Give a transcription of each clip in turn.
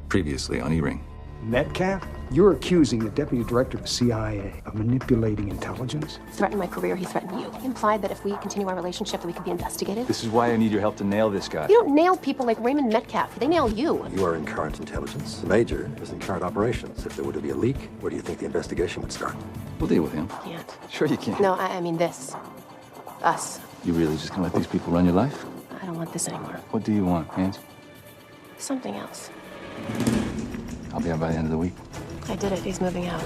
Previously on E-Ring. Metcalf? You're accusing the deputy director of the CIA of manipulating intelligence? Threatened my career, he threatened you. He implied that if we continue our relationship, that we could be investigated. This is why I need your help to nail this guy. You don't nail people like Raymond Metcalf. They nail you. You are in current intelligence. The major is in current operations. If there were to be a leak, where do you think the investigation would start? We'll deal with him. Can't. Sure you can. No, I mean this. Us. You really just gonna let these people run your life? I don't want this anymore. What do you want, Hans? Something else. I'll be out by the end of the week. I did it. He's moving out.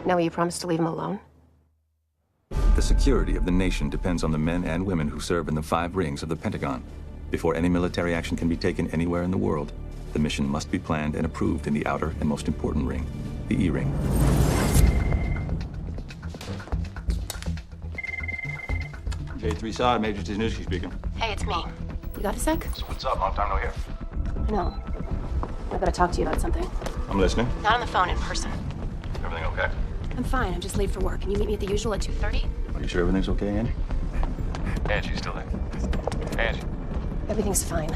Now, will you promise to leave him alone? The security of the nation depends on the men and women who serve in the 5 rings of the Pentagon. Before any military action can be taken anywhere in the world, the mission must be planned and approved in the outer and most important ring, the E-Ring. J3 SOD, Major Cisnowski speaking. Hey, it's me. You got a sec? So what's up? Long time no hear. I know. I've got to talk to you about something. I'm listening. Not on the phone, in person. Everything okay? I'm fine. I'm just late for work. Can you meet me at the usual at 2:30? Are you sure everything's okay, Angie? Angie's still there. Angie. Everything's fine.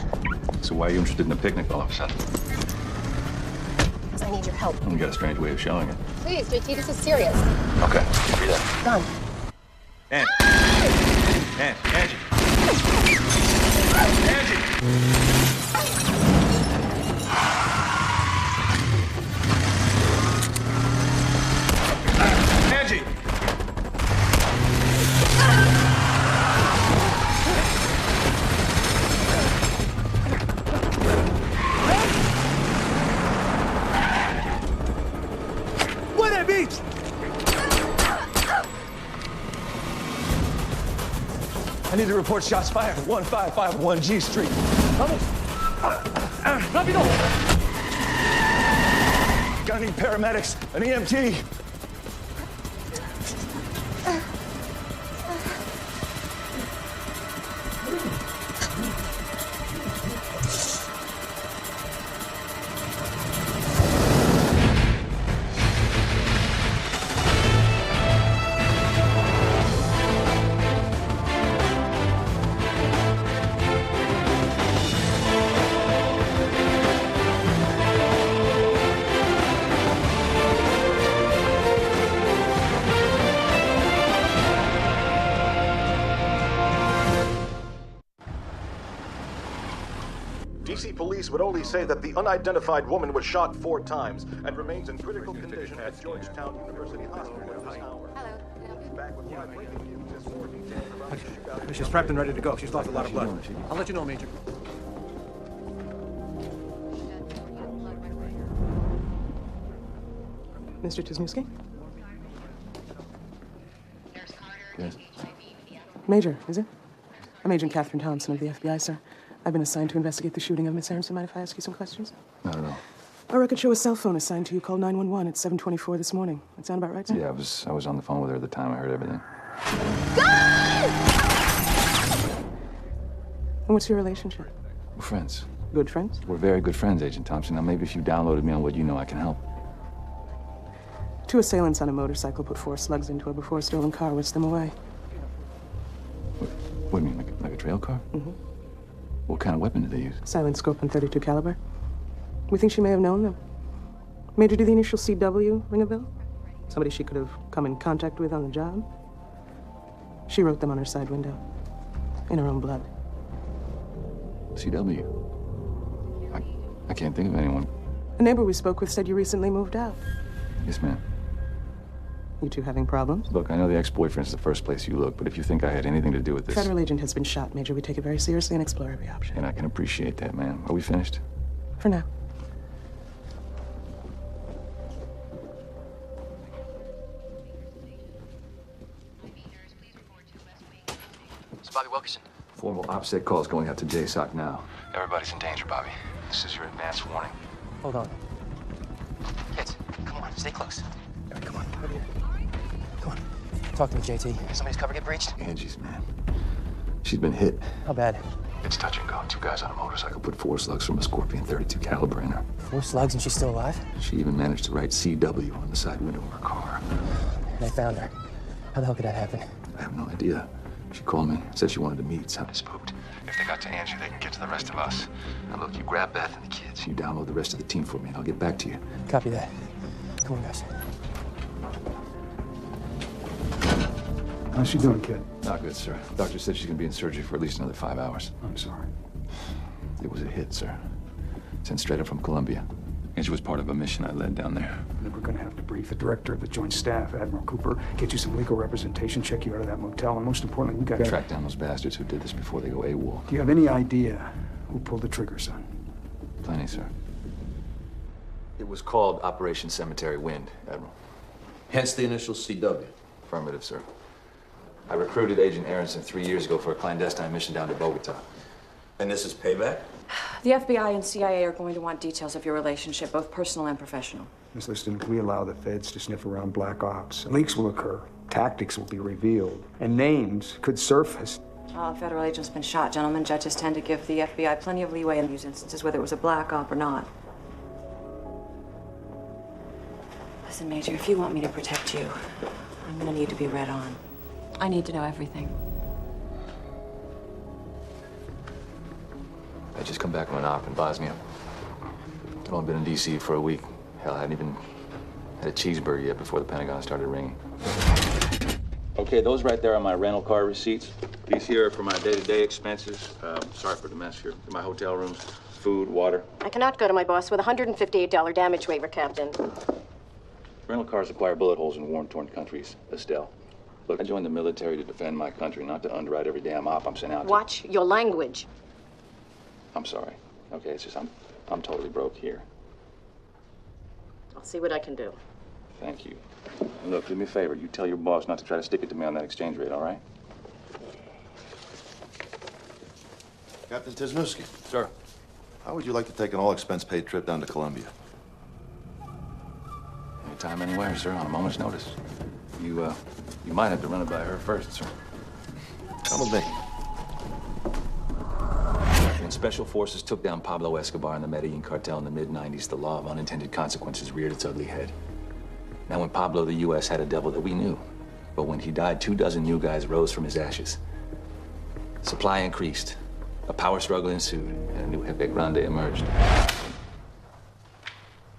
So why are you interested in a picnic all of a sudden? Because I need your help. We got a strange way of showing it. Please, JT, this is serious. Okay, be there. Done. Angie. Angie. Angie. Angie! What that means? I need to report shots fired at 1551 G Street. Vamos. Rápido! Gonna need paramedics, an EMT. DC police would only say that the unidentified woman was shot 4 times and remains in critical condition at Georgetown University Hospital at this hour. Back with live breaking news is more details about the shootout. She's prepped and ready to go. She's lost a lot of blood. I'll let you know, Major. Mr. Cisnowski? Yes. Major, is it? I'm Agent Catherine Thompson of the FBI, sir. I've been assigned to investigate the shooting of Miss Aronson. Mind if I ask you some questions? Not at all. Our records show a cell phone assigned to you called 911 at 7:24 this morning. That sound about right, sir? Yeah, I was on the phone with her at the time. I heard everything. And what's your relationship? We're friends. Good friends? We're very good friends, Agent Thompson. Now, maybe if you downloaded me on what you know, I can help. 2 assailants on a motorcycle put 4 slugs into a before-stolen car, whisked them away. What do you mean, like a trail car? Mm-hmm. What kind of weapon did they use? Silent scope and .32 caliber. We think she may have known them. Major, do the initial CW ring a bell? Somebody she could have come in contact with on the job? She wrote them on her side window. In her own blood. CW? I can't think of anyone. A neighbor we spoke with said you recently moved out. Yes, ma'am. You two having problems? Look, I know the ex-boyfriend's the first place you look, but if you think I had anything to do with this... Federal agent has been shot, Major. We take it very seriously and explore every option. And I can appreciate that, ma'am. Are we finished? For now. It's Bobby Wilkerson. Formal OPSEC calls going out to JSOC now. Everybody's in danger, Bobby. This is your advance warning. Hold on. Kids, come on, stay close. All right, come on. Over here. Come on. Talk to me, JT. Did somebody's cover get breached? Angie's, man. She's been hit. How bad? It's touch and go. 2 guys on a motorcycle put 4 slugs from a Scorpion .32 caliber in her. 4 slugs and she's still alive? She even managed to write CW on the side window of her car. And they found her. How the hell could that happen? I have no idea. She called me, said she wanted to meet. Sounded spooked. If they got to Angie, they can get to the rest of us. Now look, you grab Beth and the kid. So you download the rest of the team for me, and I'll get back to you. Copy that. Come on, guys. How's she doing, kid? Not good, sir. Doctor said she's gonna be in surgery for at least another 5 hours. I'm sorry. It was a hit, sir. Sent straight up from Colombia. And she was part of a mission I led down there. And we're gonna have to brief the director of the Joint Staff, Admiral Cooper, get you some legal representation, check you out of that motel, and most importantly, we gotta Track down those bastards who did this before they go AWOL. Do you have any idea who pulled the trigger, son? Plenty, sir. It was called Operation Cemetery Wind, Admiral. Hence the initial CW. Affirmative, sir. I recruited Agent Aronson 3 years ago for a clandestine mission down to Bogota. And this is payback? The FBI and CIA are going to want details of your relationship, both personal and professional. Miss Liston, if we allow the feds to sniff around black ops, leaks will occur, tactics will be revealed, and names could surface. A federal agent's been shot, gentlemen. Judges tend to give the FBI plenty of leeway in these instances, whether it was a black op or not. Listen, Major, if you want me to protect you, I'm gonna need to be read on. I need to know everything. I just come back from an op in Bosnia. I'd only been in D.C. for a week. Hell, I hadn't even had a cheeseburger yet before the Pentagon started ringing. Okay, those right there are my rental car receipts. These here are for my day-to-day expenses. Sorry for the mess here. My hotel rooms, food, water. I cannot go to my boss with a $158 damage waiver, Captain. Rental cars acquire bullet holes in war-torn countries, Estelle. Look, I joined the military to defend my country, not to underwrite every damn op I'm sent out to. Watch your language. I'm sorry. Okay, it's just I'm totally broke here. I'll see what I can do. Thank you. And look, do me a favor. You tell your boss not to try to stick it to me on that exchange rate, all right? Captain Tisnowski, Sir. how would you like to take an all-expense-paid trip down to Colombia? Anytime, anywhere, sir, on a moment's notice. You might have to run it by her first, sir. Come with me. When Special Forces took down Pablo Escobar and the Medellin cartel in the mid-90s, the law of unintended consequences reared its ugly head. Now, when Pablo, the U.S. had a devil that we knew. But when he died, 24 new guys rose from his ashes. Supply increased. A power struggle ensued, and a new Jefe Grande emerged.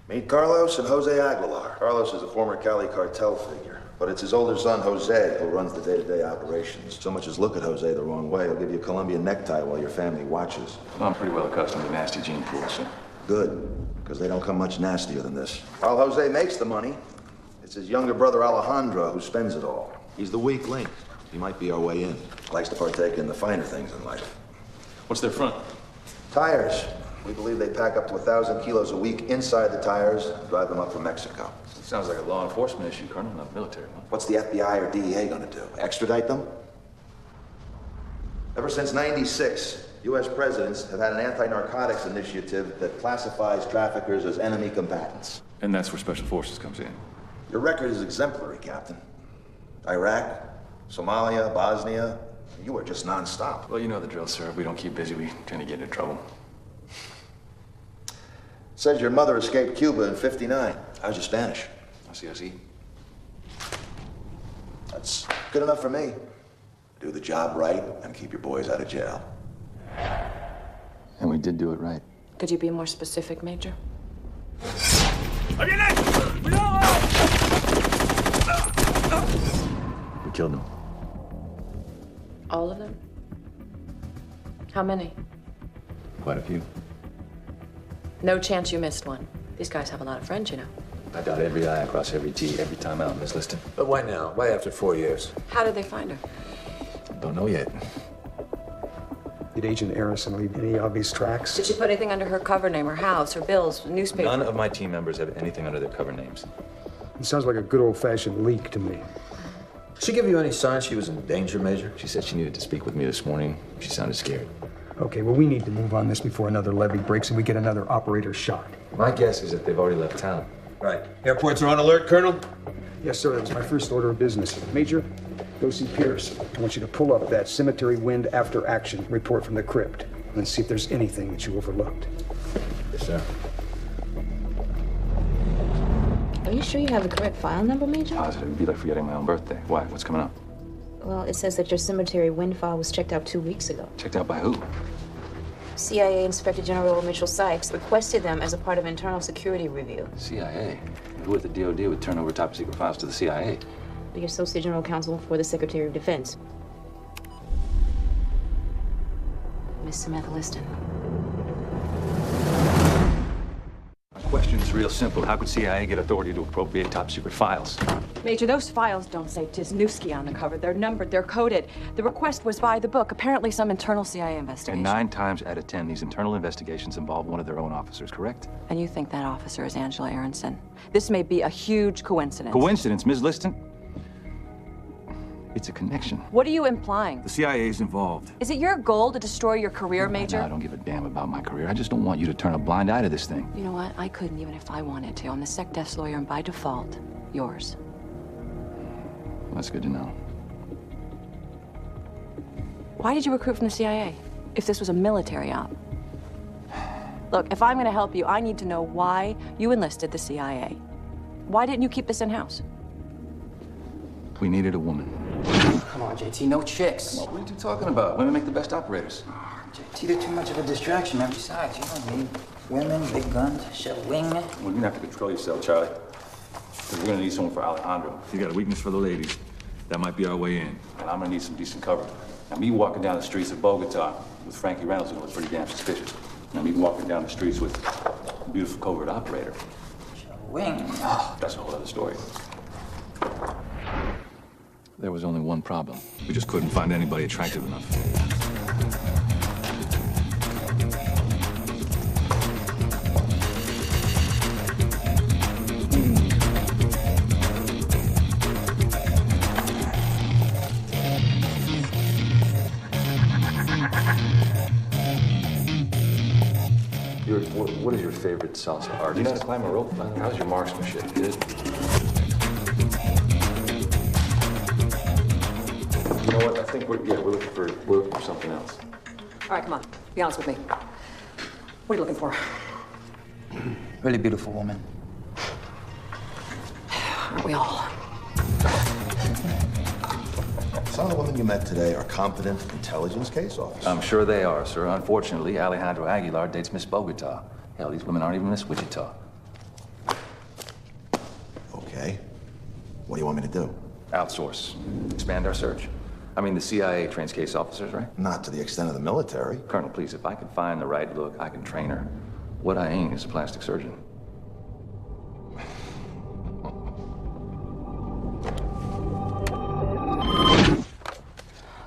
Meet Carlos and Jose Aguilar. Carlos is a former Cali cartel figure, but it's his older son, Jose, who runs the day-to-day operations. So much as look at Jose the wrong way, he'll give you a Colombian necktie while your family watches. Well, I'm pretty well accustomed to nasty gene pools, sir. Good, because they don't come much nastier than this. While Jose makes the money, it's his younger brother, Alejandro, who spends it all. He's the weak link. He might be our way in. Likes to partake in the finer things in life. What's their front? Tires. We believe they pack up to 1,000 kilos a week inside the tires and drive them up from Mexico. It sounds like a law enforcement issue, Colonel, not military one. What's the FBI or DEA gonna do? Extradite them? Ever since '96, U.S. presidents have had an anti-narcotics initiative that classifies traffickers as enemy combatants. And that's where Special Forces comes in. Your record is exemplary, Captain. Iraq, Somalia, Bosnia, you were just non-stop. Well, you know the drill, sir. If we don't keep busy, we tend to get into trouble. Says your mother escaped Cuba in '59. How's your Spanish? I see. That's good enough for me. Do the job right and keep your boys out of jail. And we did do it right. Could you be more specific, Major? We killed them. All of them? How many? Quite a few. No chance you missed one. These guys have a lot of friends, you know. I dot every I across every T every time out, Miss Liston. But why now? Why after 4 years? How did they find her? Don't know yet. Did Agent Aronson leave any obvious tracks? Did she put anything under her cover name, her house, her bills, newspaper? None of my team members have anything under their cover names. It sounds like a good old-fashioned leak to me. Did she give you any sign she was in danger, Major? She said she needed to speak with me this morning. She sounded scared. Okay, well, we need to move on this before another levee breaks and we get another operator shot. My guess is that they've already left town. Right. Airports are on alert, Colonel? Yes, sir, that was my first order of business. Major, go see Pierce. I want you to pull up that Cemetery Wind after action report from the crypt and see if there's anything that you overlooked. Yes, sir. Are you sure you have the correct file number, Major? Positive. It'd be like forgetting my own birthday. Why? What's coming up? Well, it says that your Cemetery Wind file was checked out 2 weeks ago. Checked out by who? CIA Inspector General Mitchell Sykes requested them as a part of internal security review. CIA? Who at the DOD would turn over top secret files to the CIA? The Associate General Counsel for the Secretary of Defense. Miss Samantha Liston. My question is real simple. How could CIA get authority to appropriate top secret files? Major, those files don't say Tisnewski on the cover. They're numbered, they're coded. The request was by the book, apparently some internal CIA investigation. And 9 times out of 10, these internal investigations involve one of their own officers, correct? And you think that officer is Angela Aronson? This may be a huge coincidence. Coincidence, Ms. Liston? It's a connection. What are you implying? The CIA is involved. Is it your goal to destroy your career, Major? No, I don't give a damn about my career. I just don't want you to turn a blind eye to this thing. You know what? I couldn't even if I wanted to. I'm the SecDef's lawyer, and by default, yours. Well, that's good to know. Why did you recruit from the CIA if this was a military op? Look, if I'm going to help you, I need to know why you enlisted the CIA. Why didn't you keep this in-house? We needed a woman. Come on, JT, no chicks. What are you talking about? Women make the best operators. JT, they're too much of a distraction, man. Besides, you don't need women, big guns, shell wing. Well, you're gonna have to control yourself, Charlie. Because we're gonna need someone for Alejandro. You got a weakness for the ladies. That might be our way in. And I'm gonna need some decent cover. Now, me walking down the streets of Bogota with Frankie Reynolds, it's pretty damn suspicious. Now, me walking down the streets with a beautiful covert operator. Shell wing. Oh, that's a whole other story. There was only one problem. We just couldn't find anybody attractive enough. What is your favorite salsa artist? You know how to climb a rope? How's your marksmanship? Good? You know what? I think we're looking for something else. All right, come on. Be honest with me. What are you looking for? Really beautiful woman. Aren't we all? Some of the women you met today are competent intelligence case officers. I'm sure they are, sir. Unfortunately, Alejandro Aguilar dates Miss Bogota. Hell, these women aren't even Miss Wichita. Okay. What do you want me to do? Outsource. Expand our search. I mean, the CIA trains case officers, right? Not to the extent of the military. Colonel, please, if I can find the right look, I can train her. What I ain't is a plastic surgeon.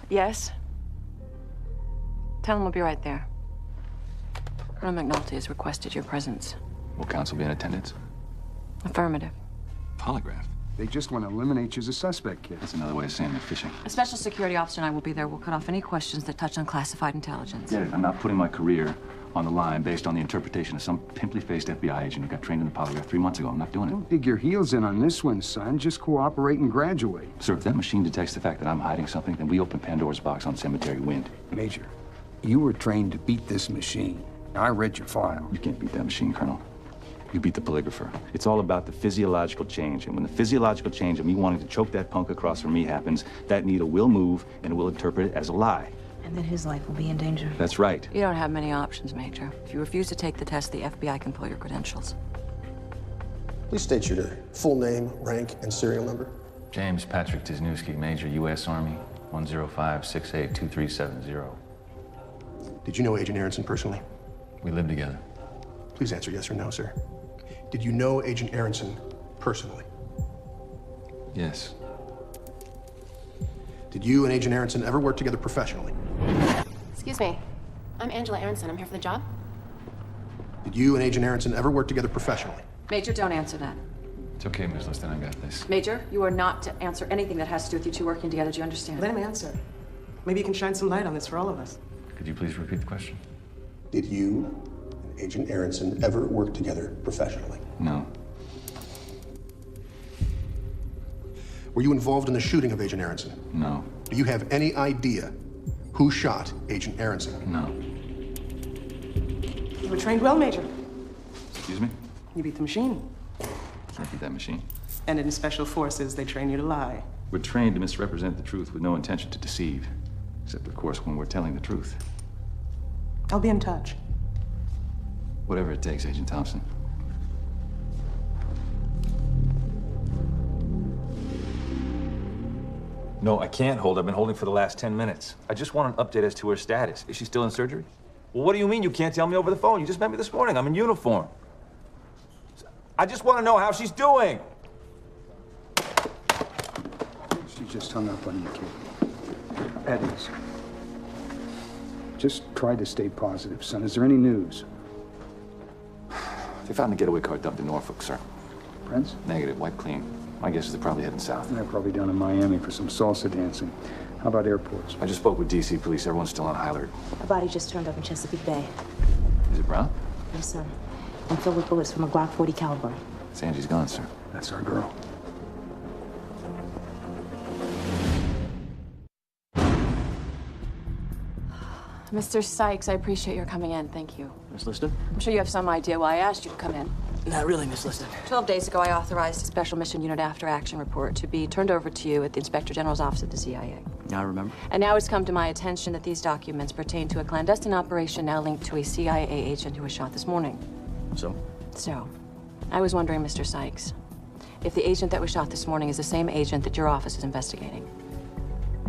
Yes? Tell him we'll be right there. Colonel McNulty has requested your presence. Will counsel be in attendance? Affirmative. Polygraph? They just want to eliminate you as a suspect, kid. That's another way of saying they're fishing. A special security officer and I will be there. We'll cut off any questions that touch on classified intelligence. Get it? I'm not putting my career on the line based on the interpretation of some pimply-faced FBI agent who got trained in the polygraph 3 months ago. I'm not doing it. Don't dig your heels in on this one, son. Just cooperate and graduate. Sir, if that machine detects the fact that I'm hiding something, then we open Pandora's box on Cemetery Wind. Major, you were trained to beat this machine. I read your file. You can't beat that machine, Colonel. You beat the polygrapher. It's all about the physiological change. And when the physiological change of me wanting to choke that punk across from me happens, that needle will move and will interpret it as a lie. And then his life will be in danger. That's right. You don't have many options, Major. If you refuse to take the test, the FBI can pull your credentials. Please state your full name, rank, and serial number. James Patrick Tisnewski, Major, U.S. Army, 105-68-2370. Did you know Agent Aronson personally? We live together. Please answer yes or no, sir. Did you know Agent Aronson personally? Yes. Did you and Agent Aronson ever work together professionally? Excuse me. I'm Angela Aronson. I'm here for the job. Did you and Agent Aronson ever work together professionally? Major, don't answer that. It's okay, Ms. Liston, I got this. Major, you are not to answer anything that has to do with you two working together. Do you understand? Let him answer. Maybe you can shine some light on this for all of us. Could you please repeat the question? Did you and Agent Aronson ever work together professionally? No. Were you involved in the shooting of Agent Aronson? No. Do you have any idea who shot Agent Aronson? No. You were trained well, Major. Excuse me? You beat the machine. Can't beat that machine. And in special forces, they train you to lie. We're trained to misrepresent the truth with no intention to deceive. Except, of course, when we're telling the truth. I'll be in touch. Whatever it takes, Agent Thompson. No, I can't hold. I've been holding for the last 10 minutes. I just want an update as to her status. Is she still in surgery? Well, what do you mean you can't tell me over the phone? You just met me this morning. I'm in uniform. I just want to know how she's doing. She just hung up on you, kid. At ease. Just try to stay positive, son. Is there any news? They found the getaway car dumped in Norfolk, sir. Friends? Negative, wiped clean. My guess is they're probably heading south. They're probably down in Miami for some salsa dancing. How about airports? I just spoke with DC police. Everyone's still on high alert. A body just turned up in Chesapeake Bay. Is it brown? Yes, sir. And filled with bullets from a Glock 40 caliber. It's Angie's gun, sir. That's our girl. Mr. Sykes, I appreciate your coming in. Thank you. Miss Liston? I'm sure you have some idea why I asked you to come in. Not really, Miss Liston. 12 days ago, I authorized a Special Mission Unit After Action report to be turned over to you at the Inspector General's office at the CIA. I remember. And now it's come to my attention that these documents pertain to a clandestine operation now linked to a CIA agent who was shot this morning. So? So, I was wondering, Mr. Sykes, if the agent that was shot this morning is the same agent that your office is investigating.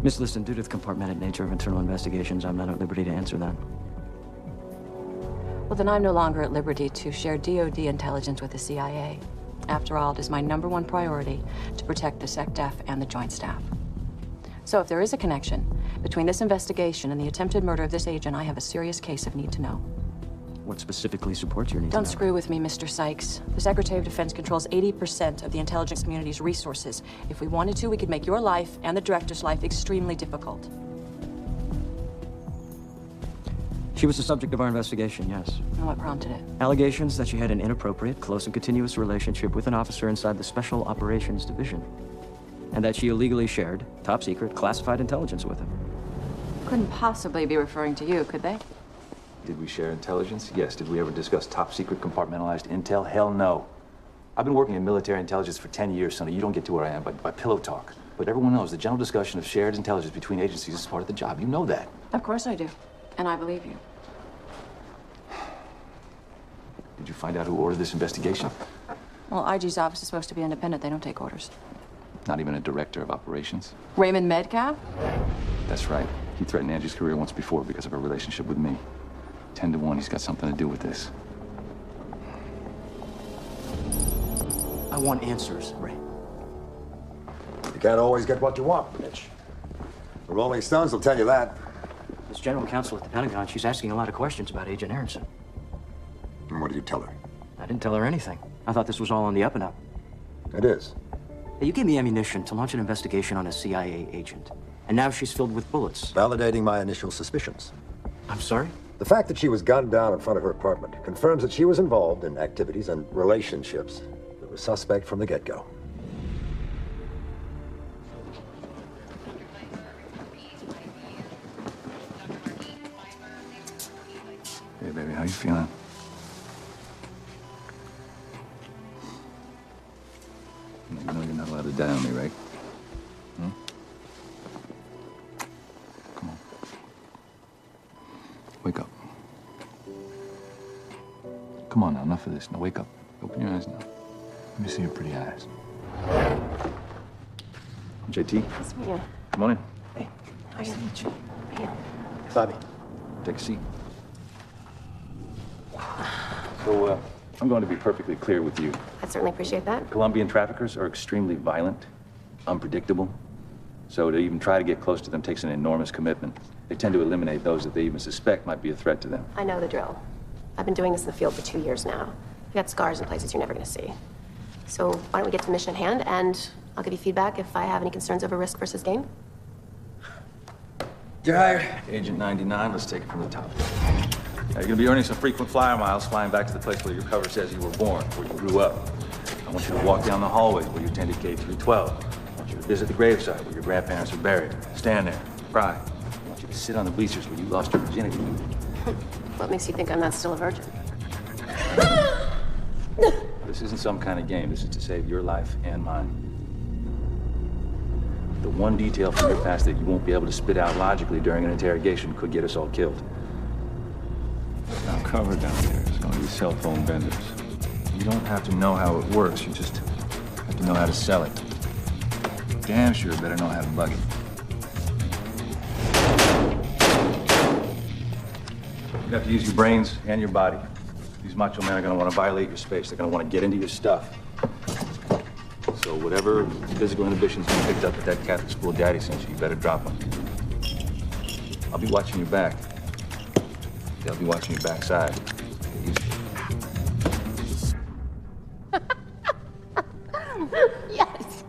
Miss Liston, due to the compartmented nature of internal investigations, I'm not at liberty to answer that. Well, then I'm no longer at liberty to share DOD intelligence with the CIA. After all, it is my #1 priority to protect the SecDef and the Joint Staff. So if there is a connection between this investigation and the attempted murder of this agent, I have a serious case of need to know. What specifically supports your need to know? Don't screw with me, Mr. Sykes. The Secretary of Defense controls 80% of the intelligence community's resources. If we wanted to, we could make your life and the director's life extremely difficult. She was the subject of our investigation, yes. And what prompted it? Allegations that she had an inappropriate, close and continuous relationship with an officer inside the Special Operations Division. And that she illegally shared top-secret, classified intelligence with him. Couldn't possibly be referring to you, could they? Did we share intelligence? Yes. Did we ever discuss top-secret compartmentalized intel? Hell no. I've been working in military intelligence for 10 years, Sonny. You don't get to where I am by pillow talk. But everyone knows the general discussion of shared intelligence between agencies is part of the job. You know that. Of course I do. And I believe you. Did you find out who ordered this investigation? Well, IG's office is supposed to be independent. They don't take orders. Not even a director of operations? Raymond Medcalf? That's right. He threatened Angie's career once before because of her relationship with me. 10 to 1, he's got something to do with this. I want answers, Ray. You can't always get what you want, Mitch. The Rolling Stones will tell you that. As general counsel at the Pentagon, she's asking a lot of questions about Agent Aronson. And what did you tell her? I didn't tell her anything. I thought this was all on the up and up. It is. Hey, you gave me ammunition to launch an investigation on a CIA agent. And now she's filled with bullets. Validating my initial suspicions. I'm sorry? The fact that she was gunned down in front of her apartment confirms that she was involved in activities and relationships that were suspect from the get-go. Hey, baby, how you feeling? You know you're not allowed to die on me, right? Hmm? Come on. Wake up. Come on now, enough of this. Now wake up. Open your eyes now. Let me see your pretty eyes. JT? Nice to meet you. Come on in. Hey. Nice to meet you. Hey. Bobby. Take a seat. So, I'm going to be perfectly clear with you. I'd certainly appreciate that. Colombian traffickers are extremely violent, unpredictable. So to even try to get close to them takes an enormous commitment. They tend to eliminate those that they even suspect might be a threat to them. I know the drill. I've been doing this in the field for 2 years now. I've got scars in places you're never going to see. So why don't we get to the mission at hand, and I'll give you feedback if I have any concerns over risk versus gain. You're hired. Agent 99, let's take it from the top. Now, you're going to be earning some frequent flyer miles flying back to the place where your cover says you were born, where you grew up. I want you to walk down the hallways where you attended K-12. I want you to visit the gravesite where your grandparents are buried. Stand there, cry. I want you to sit on the bleachers where you lost your virginity. What makes you think I'm not still a virgin? This isn't some kind of game. This is to save your life and mine. The one detail from your past that you won't be able to spit out logically during an interrogation could get us all killed. cover down there. It's going to be cell phone vendors. You don't have to know how it works. You just have to know how to sell it. Damn sure better know how to bug it. You have to use your brains and your body. These macho men are going to want to violate your space. They're going to want to get into your stuff. So whatever physical inhibitions you picked up at that Catholic school daddy sent you, you better drop them. I'll be watching your back. They'll be watching your backside. Get used to it. Yes.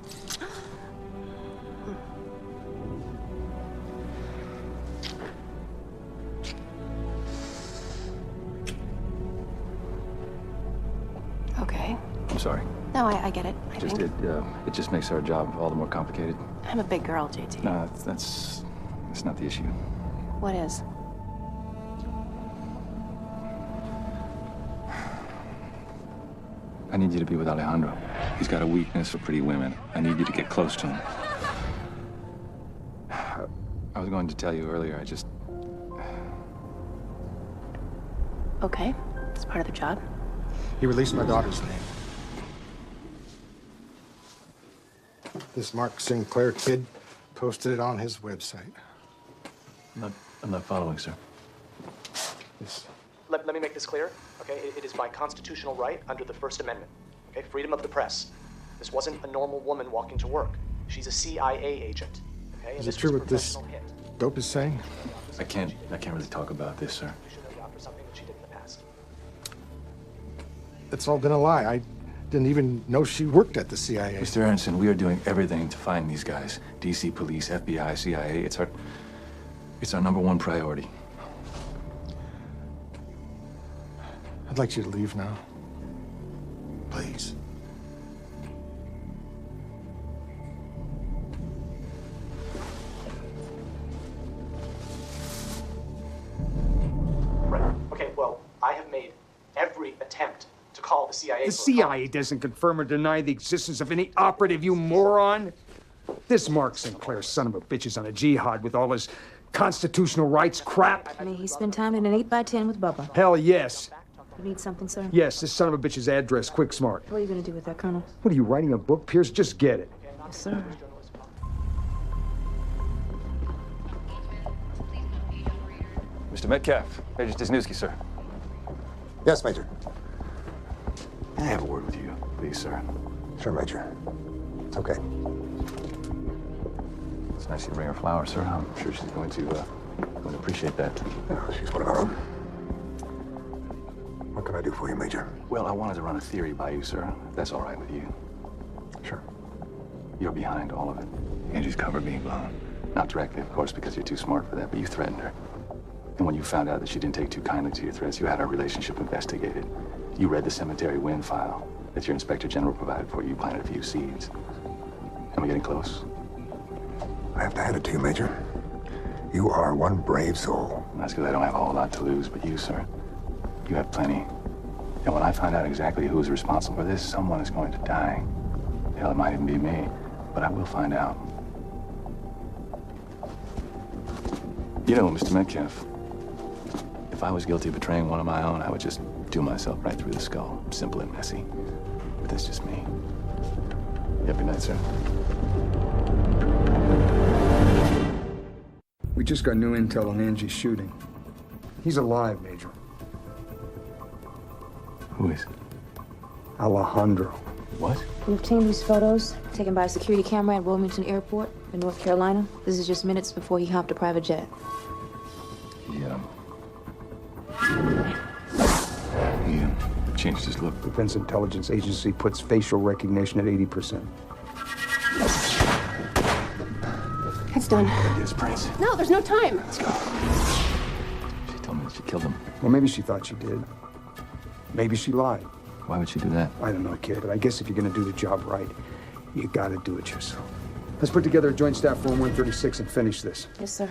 Okay. I'm sorry. No, I get it. I think. It just makes our job all the more complicated. I'm a big girl, JT. No, that's not the issue. What is? I need you to be with Alejandro. He's got a weakness for pretty women. I need you to get close to him. I was going to tell you earlier, Okay. It's part of the job. He released my daughter's name. This Mark Sinclair kid posted it on his website. I'm not following, sir. This. Let me make this clear, okay? It is my constitutional right under the First Amendment, okay? Freedom of the press. This wasn't a normal woman walking to work. She's a CIA agent, okay? Is it true what this dope is saying? I can't really talk about this, sir. It's all been a lie. I didn't even know she worked at the CIA. Mr. Aronson, we are doing everything to find these guys. DC police, FBI, CIA. It's our #1 priority. I'd like you to leave now. Please. Right. Okay, well, I have made every attempt to call the CIA. The CIA doesn't confirm or deny the existence of any operative, you moron. This Mark Sinclair son of a bitch is on a jihad with all his constitutional rights crap. May he spend time in an 8x10 with Bubba? Hell yes. You need something, sir? Yes, this son of a bitch's address, quick smart. What are you gonna do with that, Colonel? What are you, writing a book, Pierce? Just get it. Yes, sir. Mr. Metcalf, Major Wisniewski, sir. Yes, Major. Can I have a word with you, please, sir? Sure, Major. It's okay. It's nice you bring her flowers, sir. I'm sure she's going to appreciate that. Yeah, she's one of our own. What can I do for you, Major? Well, I wanted to run a theory by you, sir, if that's all right with you. Sure. You're behind all of it. Angie's cover being blown. Not directly, of course, because you're too smart for that, but you threatened her. And when you found out that she didn't take too kindly to your threats, you had our relationship investigated. You read the cemetery wind file that your Inspector General provided for you. You planted a few seeds. Am I getting close? I have to hand it to you, Major. You are one brave soul. That's because I don't have a whole lot to lose, but you, sir, you have plenty. And when I find out exactly who's responsible for this, someone is going to die. Hell, it might even be me, but I will find out. You know, Mr. Metcalf, if I was guilty of betraying one of my own, I would just do myself right through the skull. Simple and messy. But that's just me. You have a good night, sir. We just got new intel on Angie's shooting. He's alive, Major. Who is? Alejandro. What? We obtained these photos taken by a security camera at Wilmington Airport in North Carolina. This is just minutes before he hopped a private jet. He changed his look. Defense Intelligence Agency puts facial recognition at 80%. It's done. Yes, Prince. No, there's no time. Let's go. She told me that she killed him. Well, maybe she thought she did. Maybe she lied. Why would she do that? I don't know, kid, but I guess if you're gonna do the job right, you gotta do it yourself. Let's put together a joint staff form 136 and finish this. Yes, sir.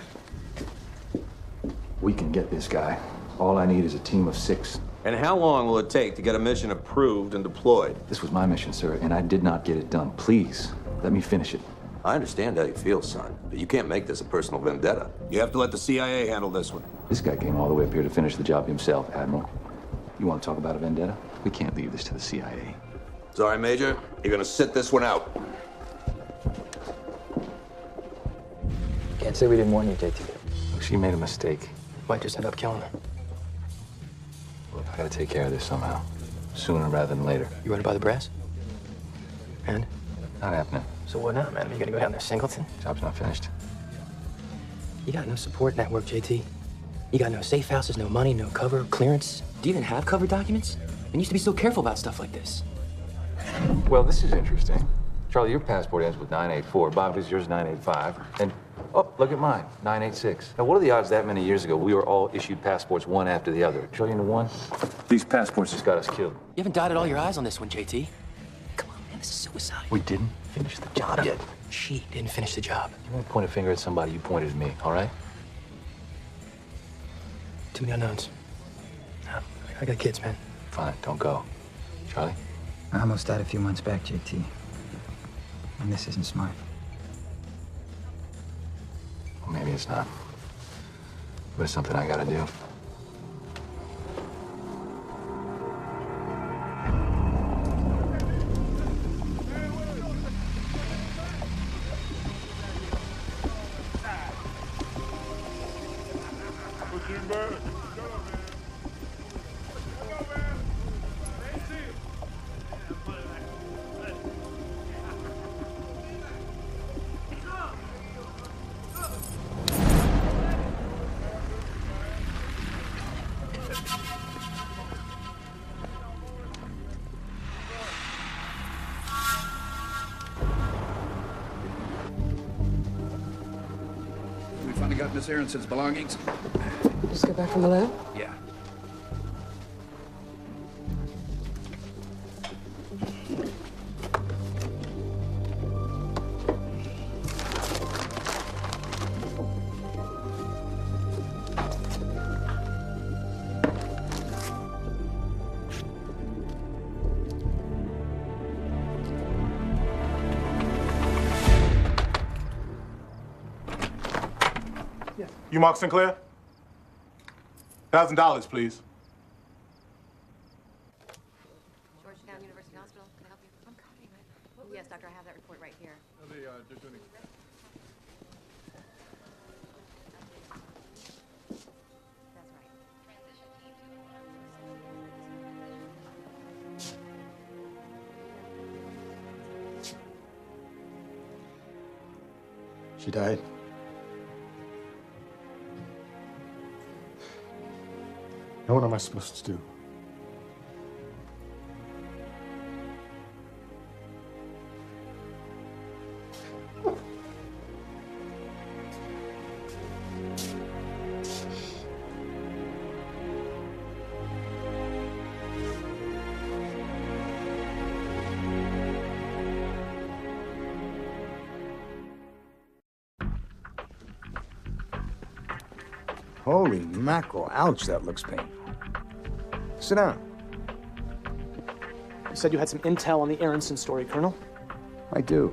We can get this guy. All I need is a team of 6. And how long will it take to get a mission approved and deployed? This was my mission, sir, and I did not get it done. Please, let me finish it. I understand how you feel, son, but you can't make this a personal vendetta. You have to let the CIA handle this one. This guy came all the way up here to finish the job himself, Admiral. You want to talk about a vendetta? We can't leave this to the CIA. Sorry, Major. You're gonna sit this one out. Can't say we didn't warn you, JT. Look, she made a mistake. Might just end up killing her. Look, I gotta take care of this somehow. Sooner rather than later. You run it by the brass? And? Not happening. So what now, man? Are you gonna go down there singleton? Job's not finished. You got no support network, JT. You got no safe houses, no money, no cover, clearance. Do you even have cover documents? You used to be so careful about stuff like this. Well, this is interesting. Charlie, your passport ends with 984. Bobby's yours 985. And, oh, look at mine, 986. Now, what are the odds that many years ago we were all issued passports one after the other? $1 trillion to 1? These passports just got us killed. You haven't dotted all your I's on this one, JT. Come on, man, this is suicide. We didn't finish the job yet. She didn't finish the job. You want to point a finger at somebody, you pointed at me, all right? Too many unknowns. I got kids, man. Fine, don't go. Charlie? I almost died a few months back, JT. And this isn't smart. Well, maybe it's not. But it's something I gotta do. Finally got Miss Aronson's belongings. Just got back from the lab? Yeah. You Mark Sinclair? $1,000, please. Georgetown University Hospital, can I help you? I'm coming, right? Yes, doctor, I have that report right here. She died. Now what am I supposed to do? Holy mackerel. Ouch, that looks painful. Sit down. You said you had some intel on the Aronson story, Colonel? I do.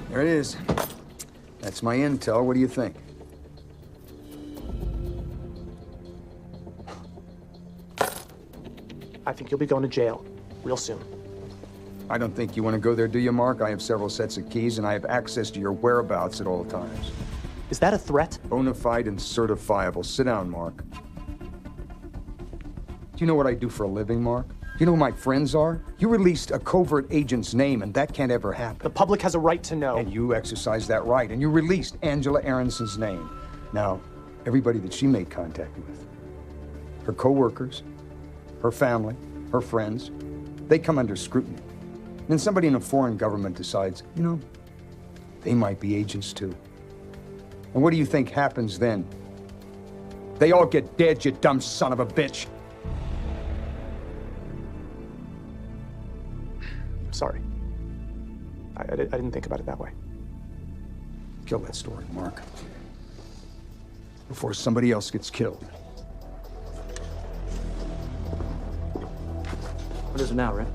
There it is. That's my intel. What do you think? I think you'll be going to jail real soon. I don't think you want to go there, do you, Mark? I have several sets of keys, and I have access to your whereabouts at all times. Is that a threat? Bona fide and certifiable. Sit down, Mark. Do you know what I do for a living, Mark? Do you know who my friends are? You released a covert agent's name, and that can't ever happen. The public has a right to know. And you exercised that right, and you released Angela Aronson's name. Now, everybody that she made contact with, her co-workers, her family, her friends, they come under scrutiny. And then somebody in a foreign government decides, you know, they might be agents too. And what do you think happens then? They all get dead, you dumb son of a bitch. Sorry. I didn't think about it that way. Kill that story, Mark. Before somebody else gets killed. What is it now, Ray?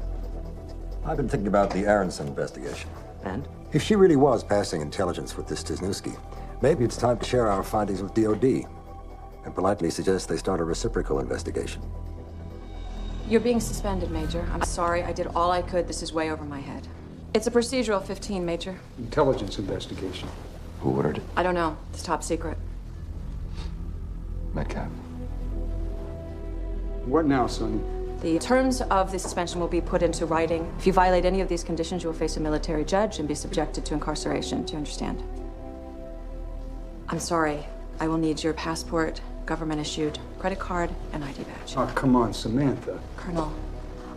I've been thinking about the Aronson investigation. And? If she really was passing intelligence with this Tisnewski, maybe it's time to share our findings with DOD. and politely suggest they start a reciprocal investigation. You're being suspended, Major. I'm sorry. I did all I could. This is way over my head. It's a procedural 15, Major. Intelligence investigation. Who ordered it? I don't know. It's top secret. Metcalf. What now, Sonny? The terms of the suspension will be put into writing. If you violate any of these conditions, you will face a military judge and be subjected to incarceration. Do you understand? I'm sorry. I will need your passport, government-issued credit card, and ID badge. Oh, come on, Samantha. Colonel,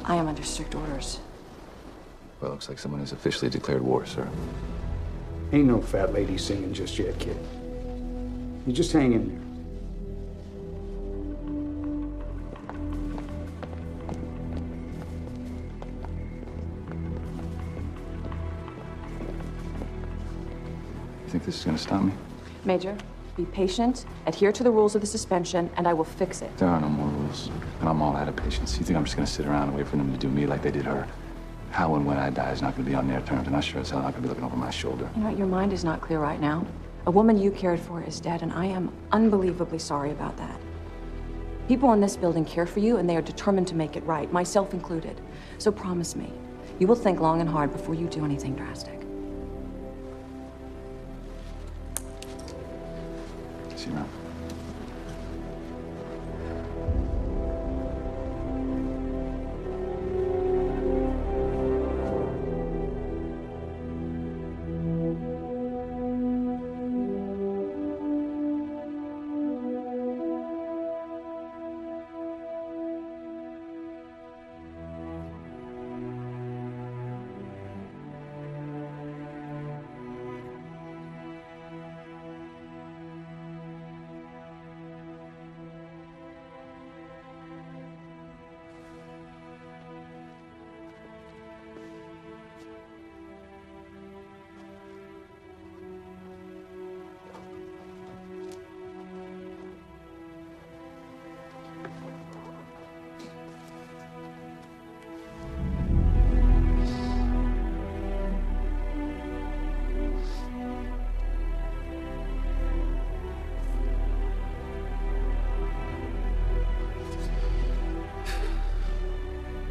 I am under strict orders. Well, looks like someone has officially declared war, sir. Ain't no fat lady singing just yet, kid. You just hang in there. You think this is gonna stop me? Major, be patient, adhere to the rules of the suspension, and I will fix it. There are no more rules, and I'm all out of patience. You think I'm just gonna sit around and wait for them to do me like they did her? How and when I die is not gonna be on their terms, and I sure as hell not gonna be looking over my shoulder. You know what? Your mind is not clear right now. A woman you cared for is dead, and I am unbelievably sorry about that. People in this building care for you, and they are determined to make it right, myself included. So promise me, you will think long and hard before you do anything drastic. See you around.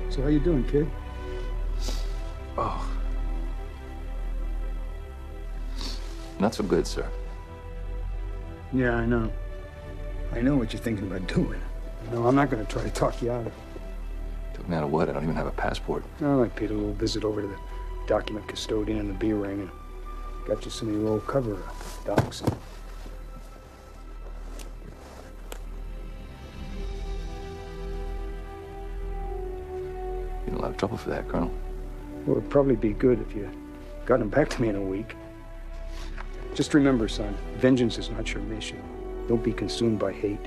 So how you doing, kid? Oh. Not so good, sir. Yeah, I know. I know what you're thinking about doing. No, I'm not going to try to talk you out of it. Took me out of what? I don't even have a passport. Oh, I paid a little visit over to the document custodian and the B ring and got you some of your old cover docs. You're in a lot of trouble for that, Colonel. Well, it'd probably be good if you got them back to me in a week. Just remember, son, vengeance is not your mission. Don't be consumed by hate.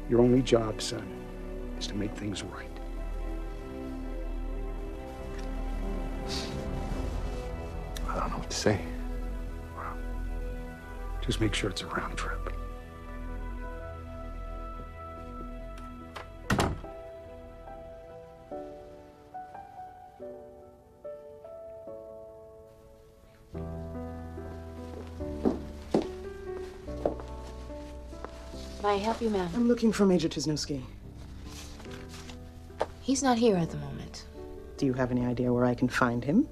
Your only job, son, is to make things right. I don't know what to say. Well, just make sure it's a round trip. May I help you, ma'am? I'm looking for Major Tisnowski. He's not here at the moment. Do you have any idea where I can find him?